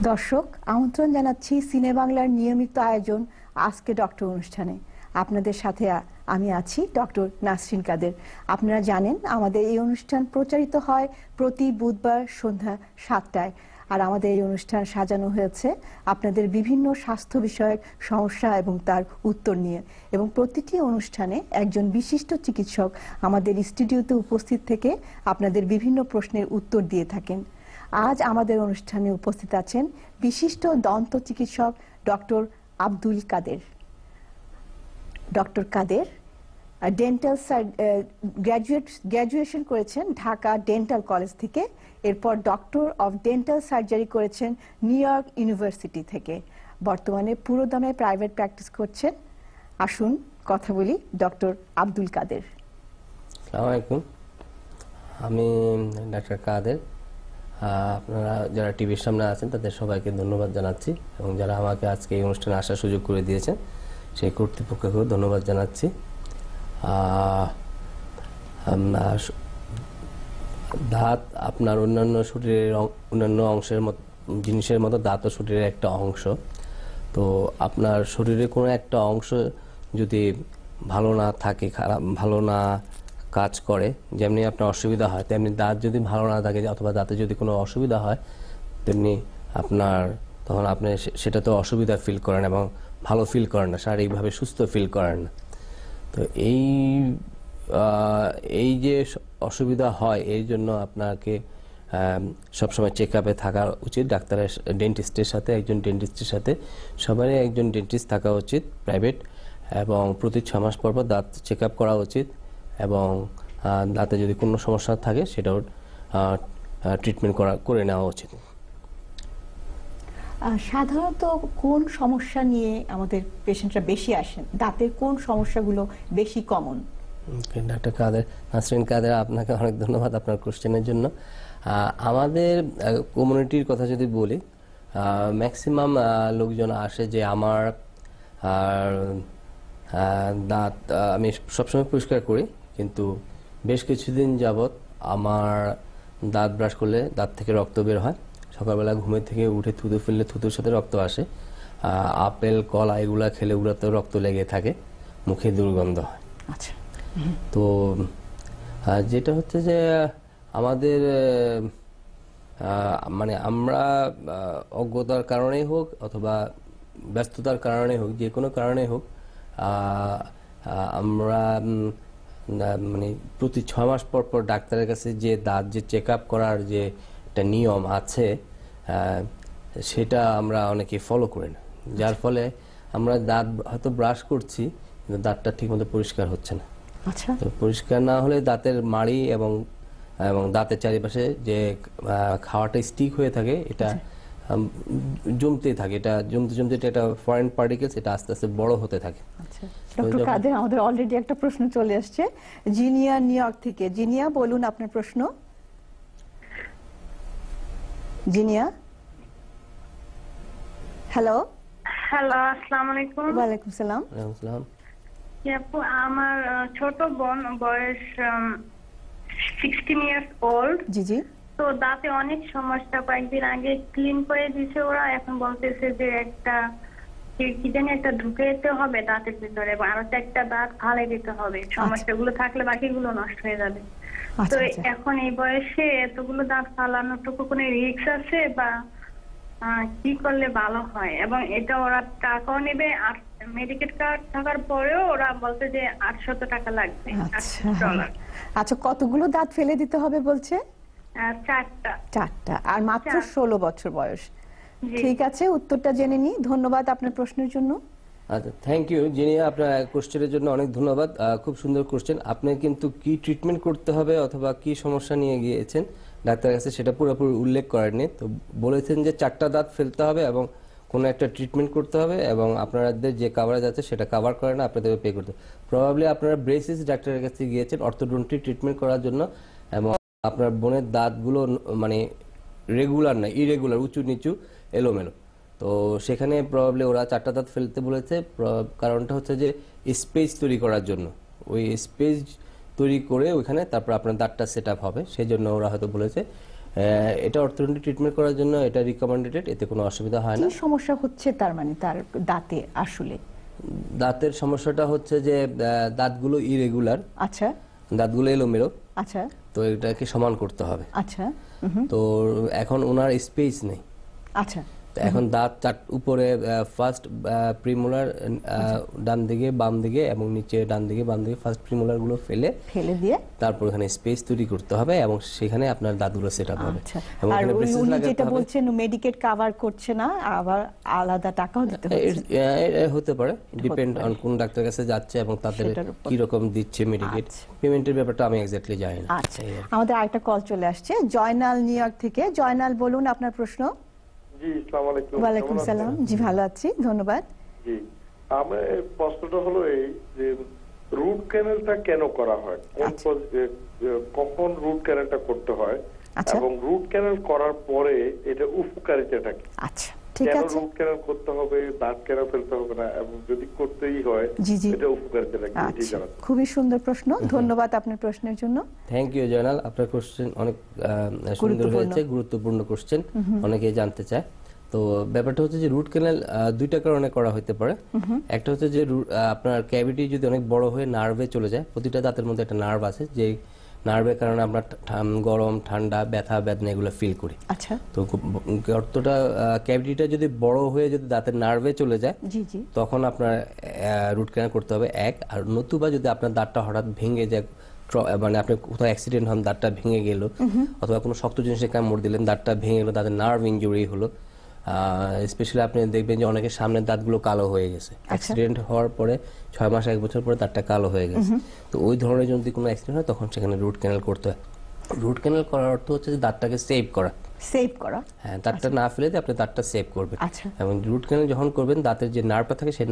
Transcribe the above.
দর্শক আমন্ত্রণ জানাচ্ছি সিনে বাংলার নিয়মিত আয়োজন আজকে ডক্টর অনুষ্ঠানে। আপনাদের সাথে আমি আছি ডক্টর নাসরিন কাদের। আপনারা জানেন আমাদের এই অনুষ্ঠান প্রচারিত হয় প্রতি বুধবার সন্ধ্যা 7টায়। আর আমাদের এই অনুষ্ঠান সাজানো হয়েছে আপনাদের বিভিন্ন স্বাস্থ্য বিষয়ক সমস্যা এবং তার উত্তর নিয়ে, এবং প্রতিটি অনুষ্ঠানে একজন বিশিষ্ট চিকিৎসক আমাদের স্টুডিওতে উপস্থিত থেকে আপনাদের বিভিন্ন প্রশ্নের উত্তর দিয়ে থাকেন। আজ আমাদের অনুষ্ঠানে উপস্থিত আছেন বিশিষ্ট দন্ত চিকিৎসক ডক্টর আব্দুল কাদের। ডক্টর কাদের ডেন্টাল গ্র্যাজুয়েশন করেছেন ঢাকা ডেন্টাল কলেজ থেকে, এরপর ডক্টর অফ ডেন্টাল সার্জারি করেছেন নিউ ইয়র্ক ইউনিভার্সিটি থেকে। বর্তমানে পুরোদমে প্রাইভেট প্র্যাকটিস করছেন। আসুন কথা বলি ডক্টর আব্দুল কাদের। আসসালামু আলাইকুম, আমি ডাক্তার কাদের। আপনারা যারা টিভির সামনে আছেন তাদের সবাইকে ধন্যবাদ জানাচ্ছি, এবং যারা আমাকে আজকে এই অনুষ্ঠানে আসার সুযোগ করে দিয়েছেন সেই কর্তৃপক্ষকেও ধন্যবাদ জানাচ্ছি। দাঁত আপনার অন্যান্য শরীরের অন্যান্য অংশের মতো জিনিসের মতো দাঁতও শরীরের একটা অংশ। তো আপনার শরীরে কোনো একটা অংশ যদি ভালো না থাকে, ভালো না কাজ করে, যেমনি আপনার অসুবিধা হয়, তেমনি দাঁত যদি ভালো না থাকে অথবা দাঁতে যদি কোনো অসুবিধা হয়, তেমনি তখন আপনি সেটা তো অসুবিধা ফিল করেন এবং ভালো ফিল করেন না, শারীরিকভাবে সুস্থ ফিল করেন না। তো এই যে অসুবিধা হয়, এই জন্য আপনাকে সবসময় চেক আপে থাকা উচিত। ডাক্তারের ডেন্টিস্টের সাথে, একজন ডেন্টিস্টের সাথে সবারই একজন ডেন্টিস্ট থাকা উচিত প্রাইভেট, এবং প্রতি 6 মাস পর পর দাঁত চেক আপ করা উচিত, এবং দাঁতে যদি কোনো সমস্যা থাকে সেটাও ট্রিটমেন্ট করে নেওয়া উচিত। সাধারণত কোন সমস্যা নিয়ে আমাদের পেশেন্টরা বেশি আসেন? দাঁতের কোন সমস্যাগুলো বেশি কমন? ডাক্তার কাদের, নাসরিন কাদের, আপনাকে অনেক ধন্যবাদ আপনার কোশ্চেনের জন্য। আমাদের কমিউনিটির কথা যদি বলি, ম্যাক্সিমাম লোকজন আসে যে আমার দাঁত আমি সবসময় পরিষ্কার করি, কিন্তু বেশ কিছুদিন যাবৎ আমার দাঁত ব্রাশ করলে দাঁত থেকে রক্ত বের হয়। সকালবেলা ঘুমের থেকে উঠে থুতু ফেললে থুতুর সাথে রক্ত আসে। আপেল কলা এগুলা খেলে ওগুলোতে রক্ত লেগে থাকে, মুখে দুর্গন্ধ হয়। আচ্ছা, তো যেটা হচ্ছে যে আমাদের মানে আমরা অজ্ঞতার কারণেই হোক অথবা ব্যস্ততার কারণে হোক, যে কোনো কারণে হোক, আমরা মানে প্রতি 6 মাস পর পর ডাক্তারের কাছে যে দাঁত যে চেক আপ করার যে একটা নিয়ম আছে, সেটা আমরা অনেকে ফলো করি না, যার ফলে আমরা দাঁত হয়তো ব্রাশ করছি কিন্তু দাঁতটা ঠিকমতো পরিষ্কার হচ্ছে না। আচ্ছা, তো পরিষ্কার না হলে দাঁতের মাড়ি এবং দাঁতের চারিপাশে যে খাওয়াটা স্টিক হয়ে থাকে, এটা জমতেই থাকে, এটা জমতে জমতে এটা ফরেন পার্টিকেলস, এটা আস্তে আস্তে বড় হতে থাকে। আচ্ছা ডক্টর কাদের, আমাদের অলরেডি একটা প্রশ্ন চলে আসছে জিনিয়া নিউ ইয়র্ক থেকে। জিনিয়া, বলুন আপনার প্রশ্ন। জিনিয়া, হ্যালো। হ্যালো, আসসালামু আলাইকুম। ওয়ালাইকুম সালাম। আপু, আমার ছোট বোন, বয়স 16 ইয়ার্স ওল্ড। জি জি। তো দাঁতে অনেক সমস্যা, কয়েকদিন আগে ক্লিন করে দিয়েছে ওরা, এখন বলতেছে যে একটা কি জানি একটা ঢুকে যেতে হবে দাঁতের ভিতরে, এবং আরো একটা দাঁত ফালাই দিতে হবে, সমস্যাগুলো থাকলে বাকিগুলো নষ্ট হয়ে যাবে। তো এখন এই বয়সে এতগুলো দাঁত ফালানোটুকু কোনো রিস্ক আছে, বা কি করলে ভালো হয়? এবং এটা ওরা টাকাও নেবে, আর মেডিকেল কার্ড থাকার পরেও ওরা বলতে যে 800 টাকা লাগবে। আচ্ছা, কতগুলো দাঁত ফেলে দিতে হবে বলছে? 4টা। আর মাত্র 16 বছর বয়স। ঠিক আছে, উত্তরটা জেনে নি। ধন্যবাদ আপনার প্রশ্নের জন্য। আচ্ছা, থ্যাংক ইউ জিনিয়া, আপনার কোশ্চেনের জন্য অনেক ধন্যবাদ। খুব সুন্দর কোশ্চেন। আপনি কিন্তু কি ট্রিটমেন্ট করতে হবে অথবা কি সমস্যা নিয়ে গিয়েছেন ডাক্তারের কাছে সেটা পুরোপুরি উল্লেখ করেননি। তো বলেছেন যে 4টা দাঁত ফেলতে হবে এবং কোনো একটা ট্রিটমেন্ট করতে হবে, এবং আপনাদের যে কাভারেজ আছে সেটা কাভার করে না, আপনাদের পে করতে হবে। প্রবাবলি আপনারা ব্রেসিস ডাক্তারের কাছে গিয়েছেন অর্থোডন্টিক ট্রিটমেন্ট করার জন্য, এবং আপনার বোনের দাঁতগুলো মানে রেগুলার না, ইরেগুলার, উঁচু নিচু এলোমেলো। তো সেখানে প্রবাবলি ওরা 4টা দাঁত ফেলতে বলেছে। কারণটা হচ্ছে যে স্পেস তৈরি করার জন্য, ওই স্পেস তৈরি করে ওইখানে তারপর আপনার দাঁতটা সেট আপ হবে, সেই জন্য ওরা হয়তো বলেছে। এটা অর্থোডন্টিক ট্রিটমেন্ট করার জন্য এটা রিকমেন্ডেড, এতে কোনো অসুবিধা হয় কি না। সমস্যা হচ্ছে তার মানে তার দাঁতে আসলে? দাঁতের সমস্যাটা হচ্ছে যে দাঁতগুলো ইরেগুলার, আচ্ছা দাঁতগুলো এলোমেলো, আচ্ছা তো এটাকে সমান করতে হবে। আচ্ছা তো এখন ওনার স্পেস নেই, আচ্ছা তো এখন দাঁত উপরে ফার্স্ট প্রিমোলার ডান দিকে বাম দিকে এবং নিচে ডান দিকে বাম দিকে ফার্স্ট প্রিমোলার গুলো ফেলে ফেলে দিয়ে তারপর এখানে স্পেস তৈরি করতে হবে এবং সেখানে আপনার দাঁতগুলো সেট আপ হবে। আচ্ছা। এবং আর এখানে braces উনি লাগাতে যেটা হবে। বলছেন মেডিকেট কভার করছে না, আবার আলাদা টাকাও দিতে হচ্ছে। হতে পারে, ডিপেন্ড অন কোন ডাক্তার কাছে যাচ্ছে এবং তাদের সেটার উপর। কি রকম দিচ্ছে মেডিকেট। আচ্ছা। পেমেন্টের ব্যাপারটা আমি এক্স্যাক্টলি জানি না। আচ্ছা, আমাদের আরেকটা কল চলে আসছে, জয়নাল নিউ ইয়র্ক থেকে। জয়নাল, বলুন আপনার প্রশ্ন। জি, আসসালামু আলাইকুম। ওয়ালাইকুম কেমন সালাম। আছেন? জি, ভালো আছি, ধন্যবাদ। জি, আমার প্রশ্নটা হলো এই যে রুট ক্যানেলটা কেন করা হয়, কখন রুট ক্যানেলটা করতে হয়, আচ্ছা। এবং রুট ক্যানেল করার পরে এটা উপকারিতাটা কি? আচ্ছা, ঠিক কেন আছে। রুট ক্যানেল করতে হবে, দাঁত কেন ফেলতে হবে না, এবং যদি করতেই হয় জি জি, এটা উপকারিতাটা কি, এটি আচ্ছা, জানাতে। খুবই সুন্দর প্রশ্ন, ধন্যবাদ আপনার প্রশ্নের জন্য। থ্যাংক ইউ জয়নাল, আপনার কোশ্চেন অনেক সুন্দর গুরুত্বপূর্ণ। হয়েছে, গুরুত্বপূর্ণ কোশ্চেন, অনেকেই জানতে চায়। তো ব্যাপারটা হচ্ছে যে রুট ক্যানেল দুইটা কারণে করা হতে পারে। একটা হচ্ছে যে আপনার ক্যাভিটি যদি অনেক বড় হয়ে নার্ভে চলে যায়, প্রতিটা দাঁতের মধ্যে একটা নার্ভ আছে, যে নার্ভের কারণে আমরা গরম ঠান্ডা ব্যথা বেদনা এগুলো ফিল করি। আচ্ছা, তো গর্তটা ক্যাভিটিটা যদি বড় হয়ে যদি দাঁতের নার্ভে চলে যায়, জি জি, তখন আপনার রুট ক্যানেল করতে হবে এক। আর নতুবা যদি আপনার দাঁতটা হঠাৎ ভেঙে যায়, মানে আপনি কোথাও অ্যাক্সিডেন্ট হন, দাঁতটা ভেঙে গেল, অথবা কোনো শক্ত জিনিসে কামড় দিলেন, দাঁতটা ভেঙে গেলো, দাঁতের নার্ভ ইনজুরি হলো, স্পেশালি আপনি দেখবেন যে অনেকের সামনের দাঁতগুলো কালো হয়ে গেছে, অ্যাক্সিডেন্ট হওয়ার পরে 6 মাস 1 বছর পরে দাঁতটা কালো হয়ে গেছে। তো ওই ধরনের যদি কোনো অ্যাক্সিডেন্ট হয় তখন সেখানে রুট ক্যানেল করতে হয়। রুট ক্যানেল করার অর্থ হচ্ছে যে দাঁতটাকে সেভ করা। সেভ করা। হ্যাঁ, দাঁতটা না ফেলে দিয়ে আপনি দাঁতটা সেভ করবেন। আচ্ছা। এবং রুট ক্যানেল যখন করবেন, দাঁতের যে নার্ভটা থাকে সেই